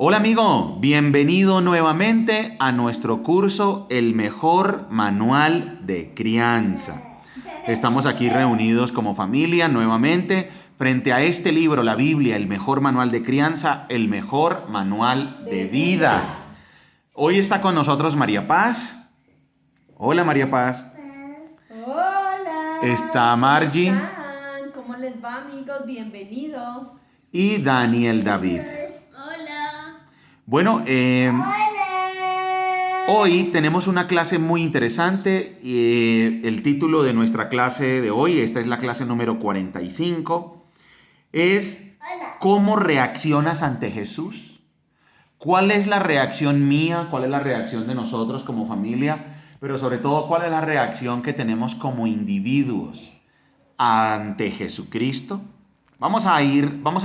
Hola amigo, bienvenido nuevamente a nuestro curso El mejor manual de crianza. Estamos aquí reunidos como familia nuevamente frente a este libro, la Biblia, el mejor manual de crianza, el mejor manual de vida. Hoy está con nosotros María Paz. Hola María Paz. Hola. Está Margie. ¿Cómo están? ¿Cómo les va, amigos? Bienvenidos. Y Daniel David. Hola. Bueno, hoy tenemos una clase muy interesante. El título de nuestra clase de hoy, esta es la clase número 45, es ¿cómo reaccionas ante Jesús? ¿Cuál es la reacción mía? ¿Cuál es la reacción de nosotros como familia? Pero sobre todo, ¿cuál es la reacción que tenemos como individuos ante Jesucristo? Vamos a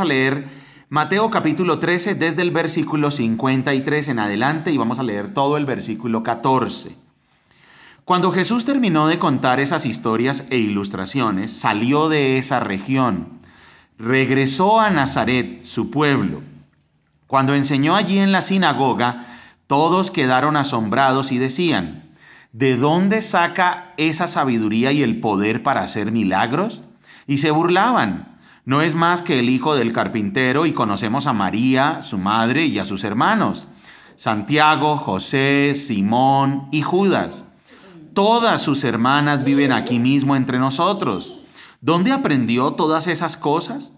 leer Mateo capítulo 13 desde el versículo 53 en adelante y vamos a leer todo el versículo 14. Cuando Jesús terminó de contar esas historias e ilustraciones, salió de esa región, regresó a Nazaret, su pueblo. Cuando enseñó allí en la sinagoga, todos quedaron asombrados y decían: ¿de dónde saca esa sabiduría y el poder para hacer milagros? Y se burlaban. No es más que el hijo del carpintero, y conocemos a María, su madre, y a sus hermanos, Santiago, José, Simón y Judas. Todas sus hermanas viven aquí mismo entre nosotros. ¿Dónde aprendió todas esas cosas?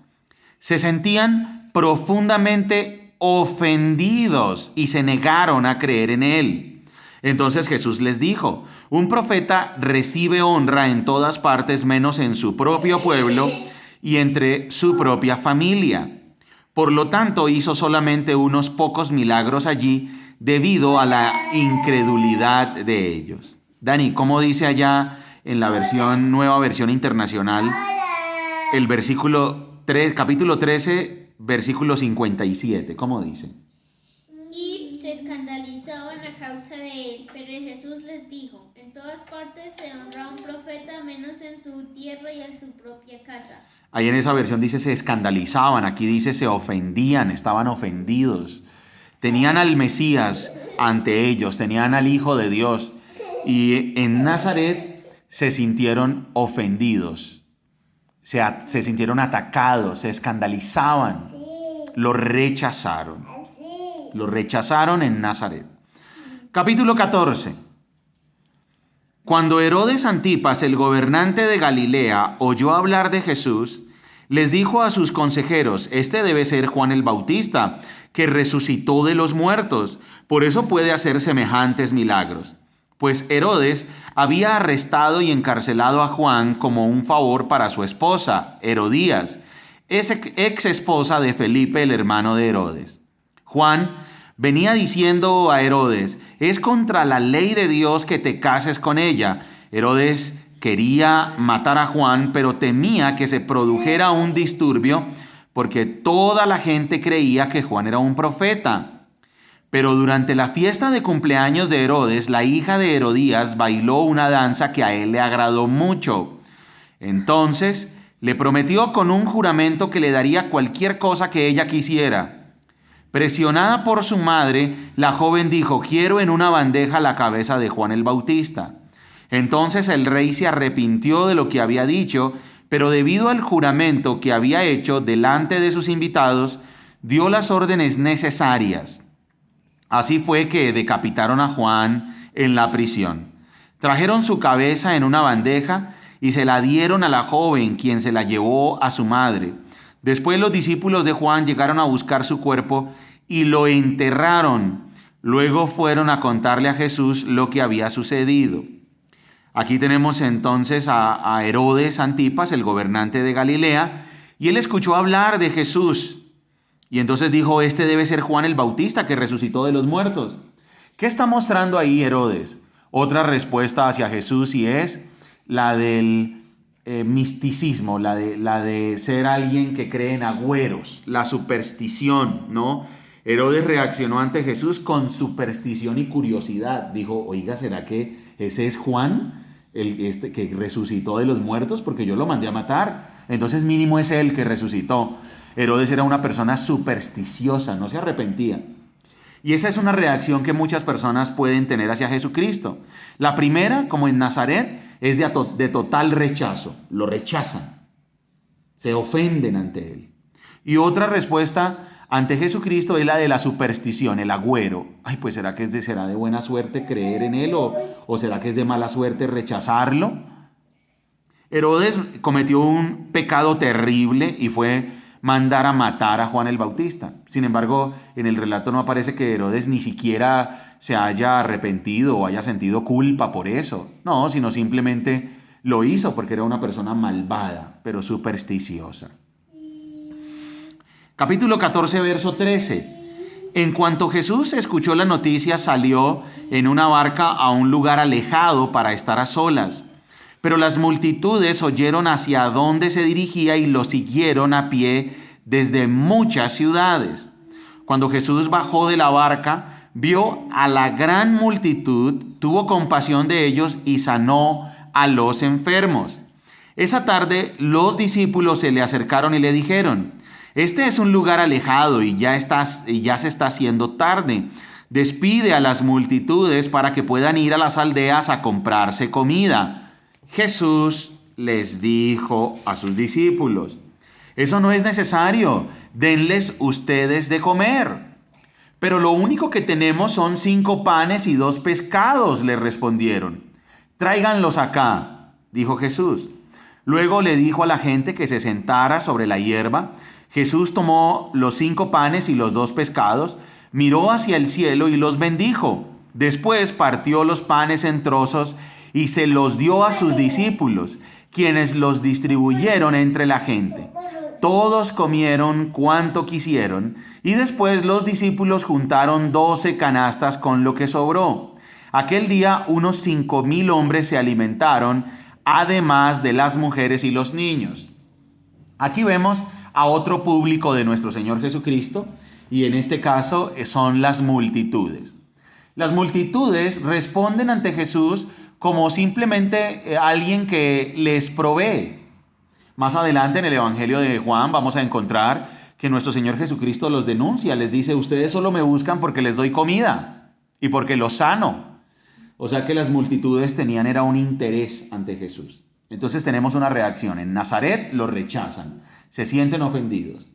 Se sentían profundamente ofendidos y se negaron a creer en él. Entonces Jesús les dijo: un profeta recibe honra en todas partes menos en su propio pueblo y entre su propia familia. Por lo tanto, hizo solamente unos pocos milagros allí debido a la incredulidad de ellos. Dani, ¿cómo dice allá en la nueva versión internacional, el versículo 3, capítulo 13, versículo 57? ¿Cómo dice? Y se escandalizaban a causa de él, pero Jesús les dijo: en todas partes se honra a un profeta, menos en su tierra y en su propia casa. Ahí en esa versión dice se escandalizaban, aquí dice se ofendían, estaban ofendidos. Tenían al Mesías ante ellos, tenían al Hijo de Dios, y en Nazaret se sintieron ofendidos, se sintieron atacados, se escandalizaban, lo rechazaron en Nazaret. Capítulo 14. Cuando Herodes Antipas, el gobernante de Galilea, oyó hablar de Jesús, les dijo a sus consejeros: este debe ser Juan el Bautista, que resucitó de los muertos, por eso puede hacer semejantes milagros. Pues Herodes había arrestado y encarcelado a Juan como un favor para su esposa, Herodías, ex esposa de Felipe, el hermano de Herodes. Juan venía diciendo a Herodes: es contra la ley de Dios que te cases con ella. Herodes quería matar a Juan, pero temía que se produjera un disturbio porque toda la gente creía que Juan era un profeta. Pero durante la fiesta de cumpleaños de Herodes, la hija de Herodías bailó una danza que a él le agradó mucho. Entonces le prometió con un juramento que le daría cualquier cosa que ella quisiera. Presionada por su madre, la joven dijo: quiero en una bandeja la cabeza de Juan el Bautista. Entonces el rey se arrepintió de lo que había dicho, pero debido al juramento que había hecho delante de sus invitados, dio las órdenes necesarias. Así fue que decapitaron a Juan en la prisión. Trajeron su cabeza en una bandeja y se la dieron a la joven, quien se la llevó a su madre. Después los discípulos de Juan llegaron a buscar su cuerpo y lo enterraron. Luego fueron a contarle a Jesús lo que había sucedido. Aquí tenemos entonces a Herodes Antipas, el gobernante de Galilea, y él escuchó hablar de Jesús. Y entonces dijo: este debe ser Juan el Bautista, que resucitó de los muertos. ¿Qué está mostrando ahí Herodes? Otra respuesta hacia Jesús, y es la del misticismo, la de ser alguien que cree en agüeros, la superstición, ¿no? Herodes reaccionó ante Jesús con superstición y curiosidad. Dijo: oiga, ¿será que ese es Juan, el que resucitó de los muertos? Porque yo lo mandé a matar. Entonces mínimo es él que resucitó. Herodes era una persona supersticiosa, no se arrepentía. Y esa es una reacción que muchas personas pueden tener hacia Jesucristo. La primera, como en Nazaret, es de total rechazo. Lo rechazan. Se ofenden ante él. Y otra respuesta ante Jesucristo es la de la superstición, el agüero. Ay, pues ¿será que será de buena suerte creer en él o será que es de mala suerte rechazarlo? Herodes cometió un pecado terrible y fue mandar a matar a Juan el Bautista. Sin embargo, en el relato no aparece que Herodes ni siquiera se haya arrepentido o haya sentido culpa por eso. No, sino simplemente lo hizo porque era una persona malvada, pero supersticiosa. Capítulo 14, verso 13. En cuanto Jesús escuchó la noticia, salió en una barca a un lugar alejado para estar a solas. Pero las multitudes oyeron hacia dónde se dirigía y lo siguieron a pie desde muchas ciudades. Cuando Jesús bajó de la barca, vio a la gran multitud, tuvo compasión de ellos y sanó a los enfermos. Esa tarde los discípulos se le acercaron y le dijeron: este es un lugar alejado y ya se está haciendo tarde. Despide a las multitudes para que puedan ir a las aldeas a comprarse comida. Jesús les dijo a sus discípulos: eso no es necesario, denles ustedes de comer. Pero lo único que tenemos son 5 panes y 2 pescados, le respondieron. Tráiganlos acá, dijo Jesús. Luego le dijo a la gente que se sentara sobre la hierba. Jesús tomó los 5 panes y los 2 pescados, miró hacia el cielo y los bendijo. Después partió los panes en trozos y se los dio a sus discípulos, quienes los distribuyeron entre la gente. Todos comieron cuanto quisieron y después los discípulos juntaron 12 canastas con lo que sobró. Aquel día unos 5,000 hombres se alimentaron, además de las mujeres y los niños. Aquí vemos a otro público de nuestro Señor Jesucristo, y en este caso son las multitudes. Las multitudes responden ante Jesús como simplemente alguien que les provee. Más adelante en el Evangelio de Juan vamos a encontrar que nuestro Señor Jesucristo los denuncia, les dice: ustedes solo me buscan porque les doy comida y porque los sano. O sea que las multitudes tenían era un interés ante Jesús. Entonces tenemos una reacción. En Nazaret los rechazan, se sienten ofendidos.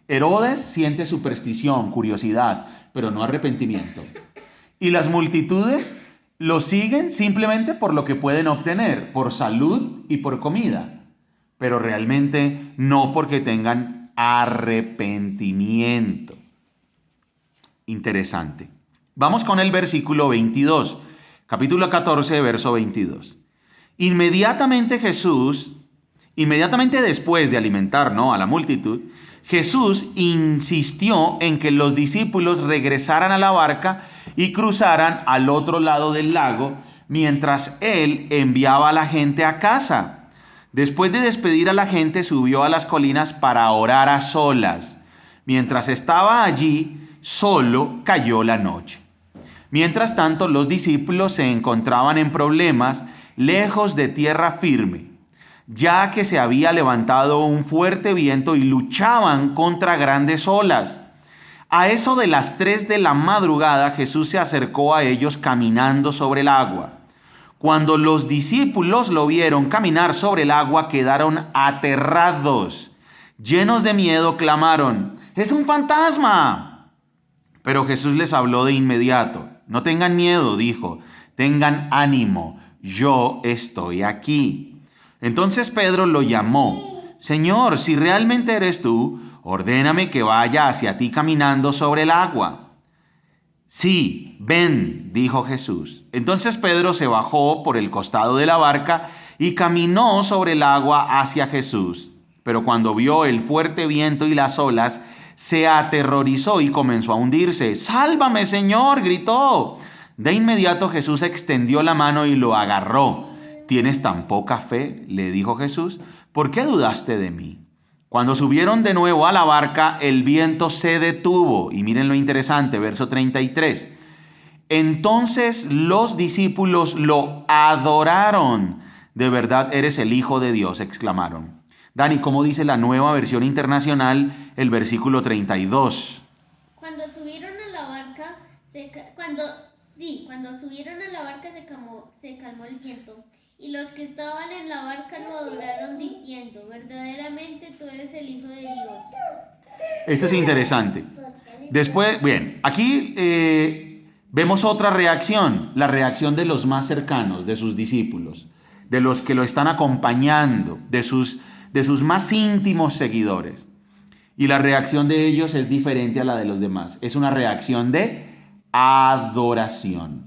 Herodes siente superstición, curiosidad, pero no arrepentimiento. Y las multitudes lo siguen simplemente por lo que pueden obtener, por salud y por comida, pero realmente no porque tengan arrepentimiento. Interesante. Vamos con el versículo 22, capítulo 14, verso 22. Inmediatamente después de alimentar, a la multitud, Jesús insistió en que los discípulos regresaran a la barca y cruzaran al otro lado del lago, mientras él enviaba a la gente a casa. Después de despedir a la gente, subió a las colinas para orar a solas. Mientras estaba allí, solo cayó la noche. Mientras tanto, los discípulos se encontraban en problemas, lejos de tierra firme, ya que se había levantado un fuerte viento y luchaban contra grandes olas. A eso de las 3 de la madrugada, Jesús se acercó a ellos caminando sobre el agua. Cuando los discípulos lo vieron caminar sobre el agua, quedaron aterrados. Llenos de miedo, clamaron: ¡es un fantasma! Pero Jesús les habló de inmediato. No tengan miedo, dijo, tengan ánimo, yo estoy aquí. Entonces Pedro lo llamó: Señor, si realmente eres tú, ordéname que vaya hacia ti caminando sobre el agua. Sí, ven, dijo Jesús. Entonces Pedro se bajó por el costado de la barca y caminó sobre el agua hacia Jesús. Pero cuando vio el fuerte viento y las olas, se aterrorizó y comenzó a hundirse. ¡Sálvame, Señor!, gritó. De inmediato Jesús extendió la mano y lo agarró. ¿Tienes tan poca fe?, le dijo Jesús. ¿Por qué dudaste de mí? Cuando subieron de nuevo a la barca, el viento se detuvo. Y miren lo interesante, verso 33. Entonces los discípulos lo adoraron. De verdad eres el Hijo de Dios, exclamaron. Dani, ¿cómo dice la Nueva Versión Internacional el versículo 32? Cuando Cuando subieron a la barca, cuando subieron a la barca se calmó el viento. Y los que estaban en la barca lo adoraron diciendo, verdaderamente tú eres el Hijo de Dios. Esto es interesante. Después, bien, aquí vemos otra reacción, la reacción de los más cercanos, de sus discípulos, de los que lo están acompañando, de sus más íntimos seguidores. Y la reacción de ellos es diferente a la de los demás. Es una reacción de adoración.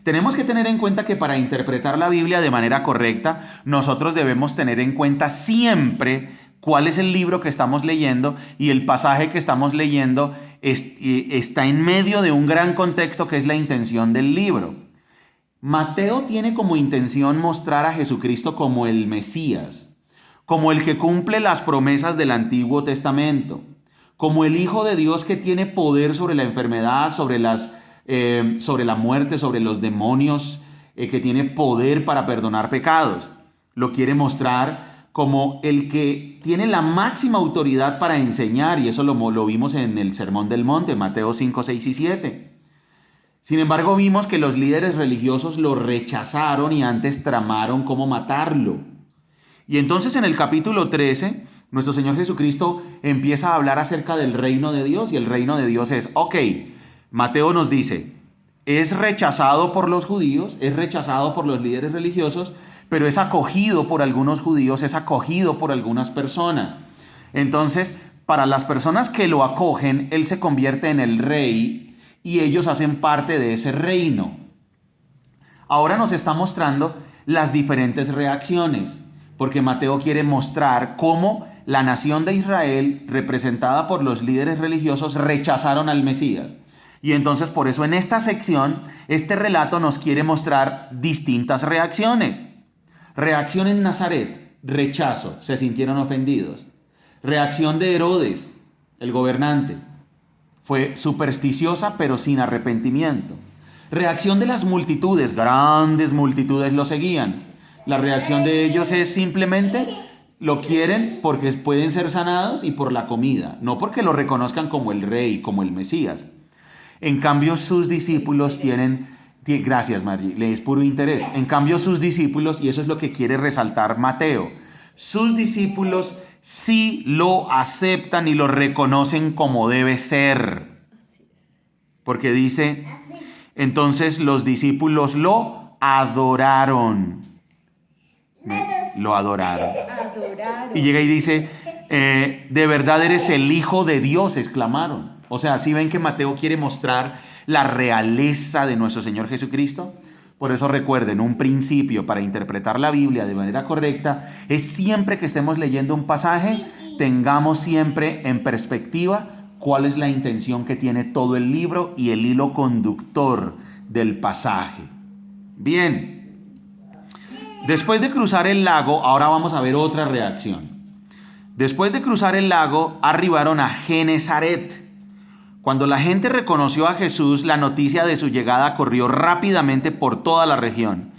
Tenemos que tener en cuenta que para interpretar la Biblia de manera correcta, nosotros debemos tener en cuenta siempre cuál es el libro que estamos leyendo, y el pasaje que estamos leyendo está en medio de un gran contexto que es la intención del libro. Mateo tiene como intención mostrar a Jesucristo como el Mesías, como el que cumple las promesas del Antiguo Testamento, como el Hijo de Dios que tiene poder sobre la enfermedad, sobre la muerte, sobre los demonios, que tiene poder para perdonar pecados. Lo quiere mostrar como el que tiene la máxima autoridad para enseñar, y eso lo vimos en el Sermón del Monte, Mateo 5, 6 y 7. Sin embargo, vimos que los líderes religiosos lo rechazaron y antes tramaron cómo matarlo. Y entonces en el capítulo 13, nuestro Señor Jesucristo empieza a hablar acerca del reino de Dios, y el reino de Dios es, Mateo nos dice, es rechazado por los judíos, es rechazado por los líderes religiosos, pero es acogido por algunos judíos, es acogido por algunas personas. Entonces, para las personas que lo acogen, Él se convierte en el rey y ellos hacen parte de ese reino. Ahora nos está mostrando las diferentes reacciones, porque Mateo quiere mostrar cómo la nación de Israel, representada por los líderes religiosos, rechazaron al Mesías. Y entonces por eso en esta sección, este relato nos quiere mostrar distintas reacciones. Reacción en Nazaret, rechazo, se sintieron ofendidos. Reacción de Herodes, el gobernante, fue supersticiosa pero sin arrepentimiento. Reacción de las multitudes, grandes multitudes lo seguían. La reacción de ellos es simplemente lo quieren porque pueden ser sanados y por la comida, no porque lo reconozcan como el rey, como el Mesías. En cambio, sus discípulos gracias Margie, les puro interés. En cambio, sus discípulos, y eso es lo que quiere resaltar Mateo, sus discípulos sí lo aceptan y lo reconocen como debe ser. Porque dice, entonces los discípulos lo adoraron. Lo adoraron. Y llega y dice, de verdad eres el Hijo de Dios, exclamaron. O sea, ¿sí ven que Mateo quiere mostrar la realeza de nuestro Señor Jesucristo? Por eso recuerden, un principio para interpretar la Biblia de manera correcta es siempre que estemos leyendo un pasaje, tengamos siempre en perspectiva cuál es la intención que tiene todo el libro y el hilo conductor del pasaje. Bien, después de cruzar el lago, ahora vamos a ver otra reacción. Después de cruzar el lago, arribaron a Genesaret. Cuando la gente reconoció a Jesús, la noticia de su llegada corrió rápidamente por toda la región.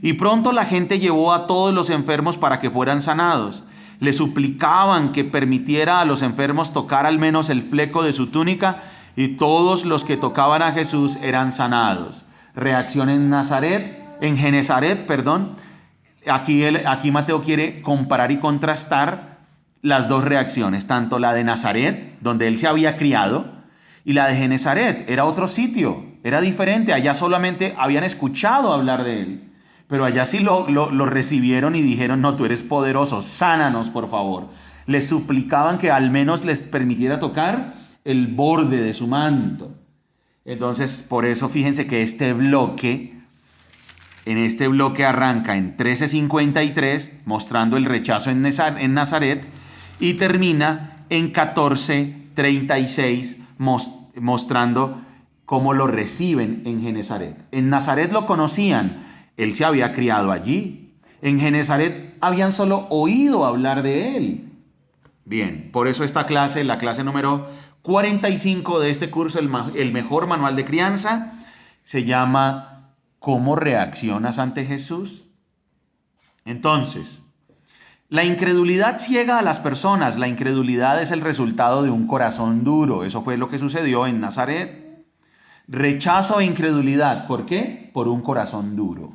Y pronto la gente llevó a todos los enfermos para que fueran sanados. Le suplicaban que permitiera a los enfermos tocar al menos el fleco de su túnica, y todos los que tocaban a Jesús eran sanados. Reacción en Genesaret. Aquí Mateo quiere comparar y contrastar las dos reacciones, tanto la de Nazaret, donde él se había criado, y la de Genesaret. Era otro sitio, era diferente. Allá solamente habían escuchado hablar de él, pero allá sí lo recibieron y dijeron, no, tú eres poderoso, sánanos por favor. Les suplicaban que al menos les permitiera tocar el borde de su manto. Entonces, por eso fíjense que en este bloque arranca en 13:53, mostrando el rechazo en Nazaret, y termina en 14:36, mostrando cómo lo reciben en Genesaret. En Nazaret lo conocían, él se había criado allí. En Genesaret habían solo oído hablar de él. Bien, por eso esta clase, la clase número 45 de este curso, el mejor manual de crianza, se llama ¿Cómo reaccionas ante Jesús? Entonces, La incredulidad ciega a las personas. La incredulidad es el resultado de un corazón duro. Eso fue lo que sucedió en Nazaret. Rechazo e incredulidad. ¿Por qué? Por un corazón duro.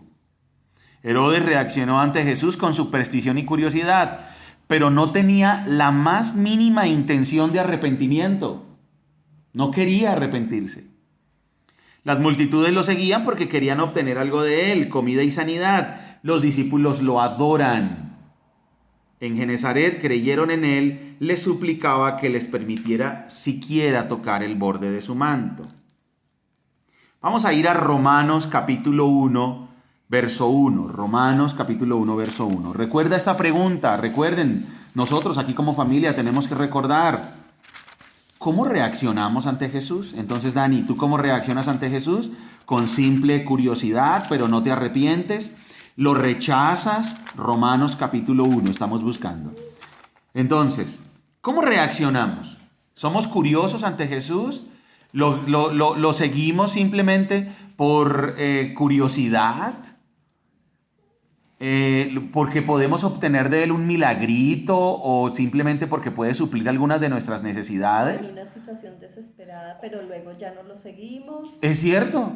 Herodes reaccionó ante Jesús con superstición y curiosidad, pero no tenía la más mínima intención de arrepentimiento. No quería arrepentirse. Las multitudes lo seguían porque querían obtener algo de él, comida y sanidad. Los discípulos lo adoran. En Genesaret creyeron en él, les suplicaba que les permitiera siquiera tocar el borde de su manto. Vamos a ir a Romanos capítulo 1, verso 1. Romanos capítulo 1, verso 1. Recuerda esta pregunta, recuerden, nosotros aquí como familia tenemos que recordar, ¿cómo reaccionamos ante Jesús? Entonces, Dani, ¿tú cómo reaccionas ante Jesús? Con simple curiosidad, pero no te arrepientes. ¿Lo rechazas? Romanos capítulo 1, estamos buscando. Entonces, ¿cómo reaccionamos? ¿Somos curiosos ante Jesús? ¿Lo seguimos simplemente por curiosidad? ¿Porque podemos obtener de él un milagrito o simplemente porque puede suplir algunas de nuestras necesidades? En una situación desesperada, pero luego ya no lo seguimos. ¿Es cierto?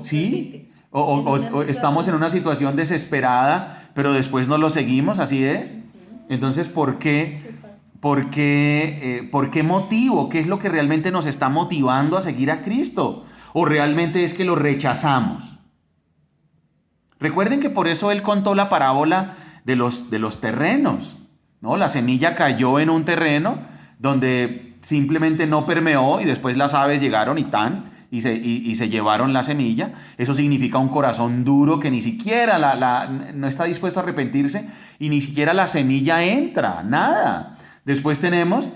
¿Sí? O estamos en una situación desesperada, pero después no lo seguimos, ¿así es? Entonces, ¿por qué? ¿Por qué motivo? ¿Qué es lo que realmente nos está motivando a seguir a Cristo? ¿O realmente es que lo rechazamos? Recuerden que por eso él contó la parábola de los terrenos, ¿no? La semilla cayó en un terreno donde simplemente no permeó y después las aves llegaron y se llevaron la semilla. Eso significa un corazón duro que ni siquiera no está dispuesto a arrepentirse y ni siquiera la semilla entra, nada. Después tenemos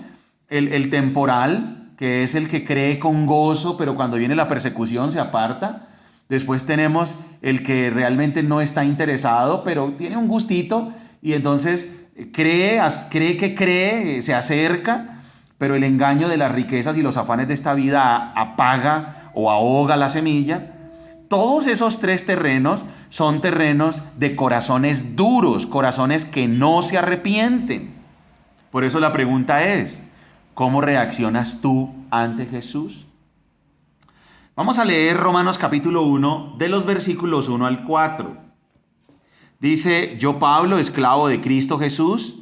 el temporal, que es el que cree con gozo, pero cuando viene la persecución se aparta. Después tenemos el que realmente no está interesado, pero tiene un gustito y entonces cree, se acerca, pero el engaño de las riquezas y los afanes de esta vida apaga o ahoga la semilla. Todos esos tres terrenos son terrenos de corazones duros, corazones que no se arrepienten. Por eso la pregunta es, ¿cómo reaccionas tú ante Jesús? Vamos a leer Romanos capítulo 1, de los versículos 1 al 4. Dice, yo Pablo, esclavo de Cristo Jesús.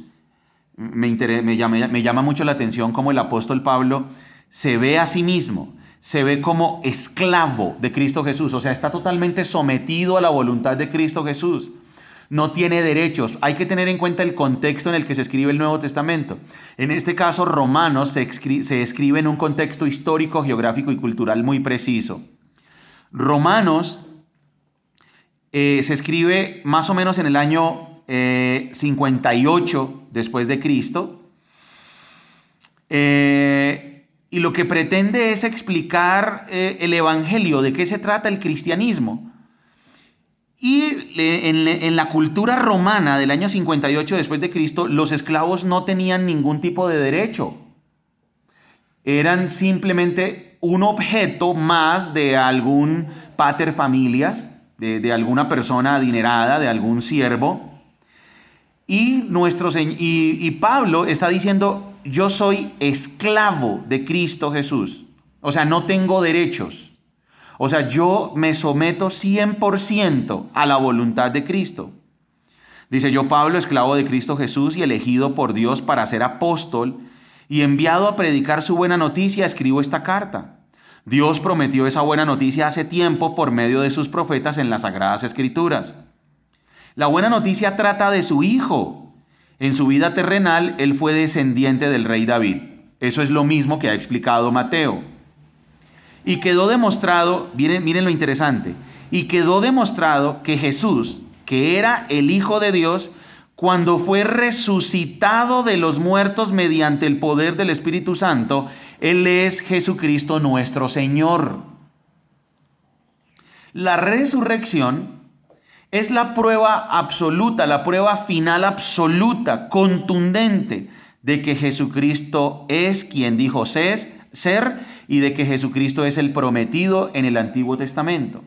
Me llama mucho la atención cómo el apóstol Pablo se ve a sí mismo, se ve como esclavo de Cristo Jesús. O sea, está totalmente sometido a la voluntad de Cristo Jesús. No tiene derechos. Hay que tener en cuenta el contexto en el que se escribe el Nuevo Testamento. En este caso, Romanos se escribe en un contexto histórico, geográfico y cultural muy preciso. Romanos se escribe más o menos en el año 58 después de Cristo. Y lo que pretende es explicar el Evangelio, de qué se trata el cristianismo. Y en la cultura romana del año 58 después de Cristo, los esclavos no tenían ningún tipo de derecho. Eran simplemente un objeto más de algún pater familias, de alguna persona adinerada, de algún siervo. Y Pablo está diciendo, yo soy esclavo de Cristo Jesús. O sea, no tengo derechos. O sea, yo me someto 100% a la voluntad de Cristo. Dice, yo Pablo, esclavo de Cristo Jesús y elegido por Dios para ser apóstol y enviado a predicar su buena noticia, escribo esta carta. Dios prometió esa buena noticia hace tiempo por medio de sus profetas en las Sagradas Escrituras. La buena noticia trata de su Hijo. En su vida terrenal, él fue descendiente del rey David. Eso es lo mismo que ha explicado Mateo. Y quedó demostrado, miren lo interesante, y quedó demostrado que Jesús, que era el Hijo de Dios, cuando fue resucitado de los muertos mediante el poder del Espíritu Santo, Él es Jesucristo nuestro Señor. La resurrección es la prueba absoluta, la prueba final absoluta, contundente, de que Jesucristo es quien dijo ser y de que Jesucristo es el prometido en el Antiguo Testamento.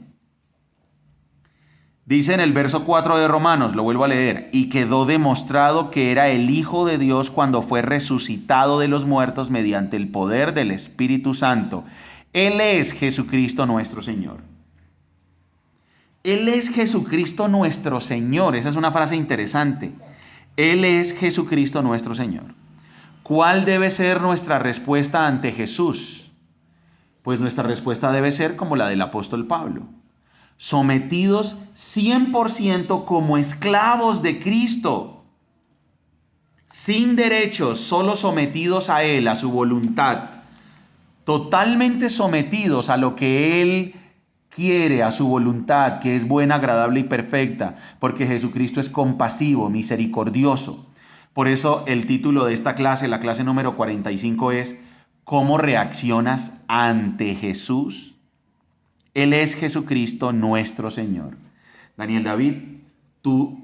Dice en el verso 4 de Romanos, lo vuelvo a leer, y quedó demostrado que era el Hijo de Dios cuando fue resucitado de los muertos mediante el poder del Espíritu Santo. Él es Jesucristo nuestro Señor. Él es Jesucristo nuestro Señor. Esa es una frase interesante. Él es Jesucristo nuestro Señor. ¿Cuál debe ser nuestra respuesta ante Jesús? Pues nuestra respuesta debe ser como la del apóstol Pablo. Sometidos 100% como esclavos de Cristo, sin derechos, solo sometidos a Él, a su voluntad, totalmente sometidos a lo que Él quiere, a su voluntad, que es buena, agradable y perfecta, porque Jesucristo es compasivo, misericordioso. Por eso el título de esta clase, la clase número 45, es ¿cómo reaccionas ante Jesús? Él es Jesucristo nuestro Señor. Daniel David, ¿tú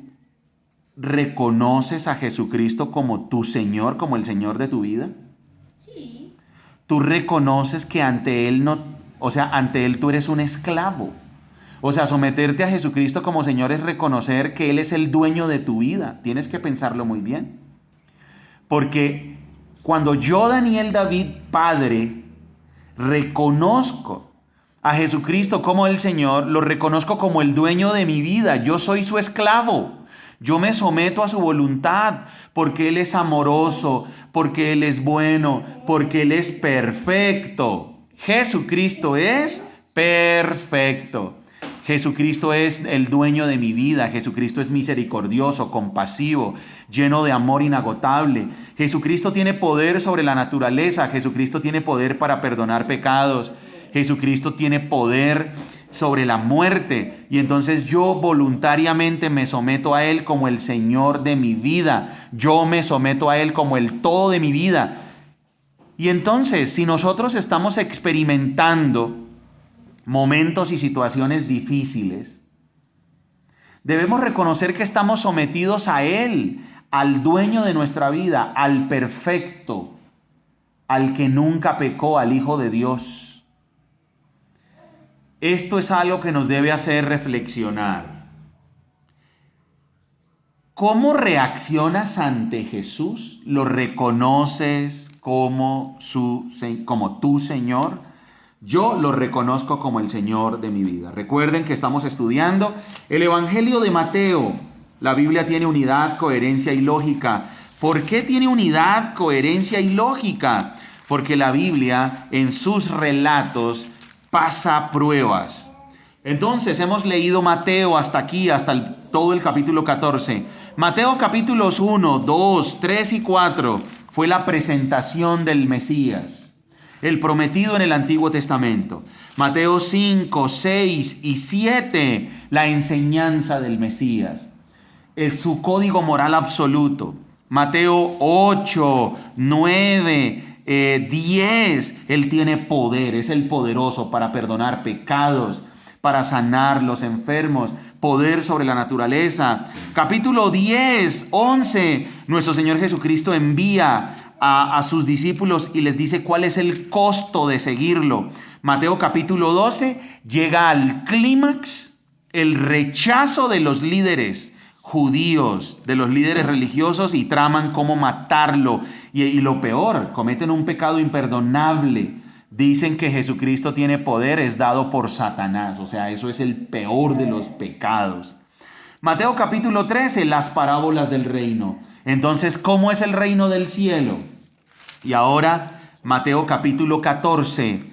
reconoces a Jesucristo como tu Señor, como el Señor de tu vida? Sí. ¿Tú reconoces que ante Él ante Él tú eres un esclavo? O sea, someterte a Jesucristo como Señor es reconocer que Él es el dueño de tu vida. Tienes que pensarlo muy bien. Porque cuando yo, Daniel David, padre, reconozco a Jesucristo como el Señor, lo reconozco como el dueño de mi vida. Yo soy su esclavo. Yo me someto a su voluntad porque Él es amoroso, porque Él es bueno, porque Él es perfecto. Jesucristo es perfecto. Jesucristo es el dueño de mi vida. Jesucristo es misericordioso, compasivo, lleno de amor inagotable. Jesucristo tiene poder sobre la naturaleza. Jesucristo tiene poder para perdonar pecados. Jesucristo tiene poder sobre la muerte. Y entonces yo voluntariamente me someto a Él como el Señor de mi vida. Yo me someto a Él como el todo de mi vida. Y entonces, si nosotros estamos experimentando momentos y situaciones difíciles, debemos reconocer que estamos sometidos a Él, al dueño de nuestra vida, al perfecto, al que nunca pecó, al Hijo de Dios. Esto es algo que nos debe hacer reflexionar. ¿Cómo reaccionas ante Jesús? ¿Lo reconoces como tu Señor? Yo lo reconozco como el Señor de mi vida. Recuerden que estamos estudiando el Evangelio de Mateo. La Biblia tiene unidad, coherencia y lógica. ¿Por qué tiene unidad, coherencia y lógica? Porque la Biblia en sus relatos pasa pruebas. Entonces hemos leído Mateo hasta aquí, todo el capítulo 14. Mateo capítulos 1, 2, 3 y 4 fue la presentación del Mesías, el prometido en el Antiguo Testamento. Mateo 5, 6 y 7, la enseñanza del Mesías, es su código moral absoluto. Mateo 8, 9, 10, Él tiene poder, es el poderoso para perdonar pecados, para sanar los enfermos, poder sobre la naturaleza. Capítulo 10, 11, nuestro Señor Jesucristo envía a sus discípulos y les dice cuál es el costo de seguirlo. Mateo capítulo 12 llega al clímax, el rechazo de los líderes judíos, de los líderes religiosos, y traman cómo matarlo. Y lo peor, cometen un pecado imperdonable. Dicen que Jesucristo tiene poder, es dado por Satanás. O sea, eso es el peor de los pecados. Mateo capítulo 13, las parábolas del reino. Entonces, ¿cómo es el reino del cielo? Y ahora, Mateo capítulo 14,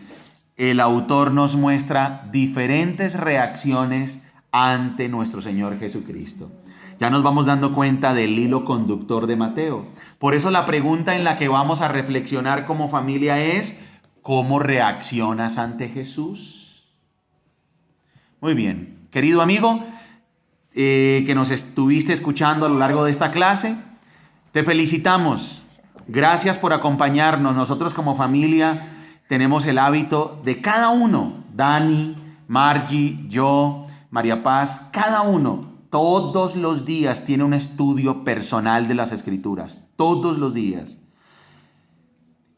el autor nos muestra diferentes reacciones ante nuestro Señor Jesucristo. Ya nos vamos dando cuenta del hilo conductor de Mateo. Por eso la pregunta en la que vamos a reflexionar como familia es: ¿cómo reaccionas ante Jesús? Muy bien, querido amigo, que nos estuviste escuchando a lo largo de esta clase, te felicitamos. Gracias por acompañarnos. Nosotros como familia tenemos el hábito de cada uno, Dani, Margie, yo, María Paz, cada uno, todos los días tiene un estudio personal de las Escrituras. Todos los días.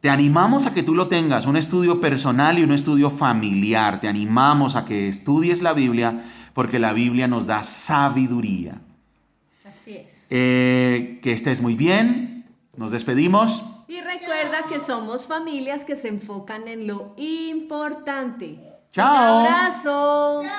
Te animamos a que tú lo tengas, un estudio personal y un estudio familiar. Te animamos a que estudies la Biblia, porque la Biblia nos da sabiduría. Así es. Que estés muy bien. Nos despedimos. Y recuerda que somos familias que se enfocan en lo importante. Chao. Un abrazo. Chao.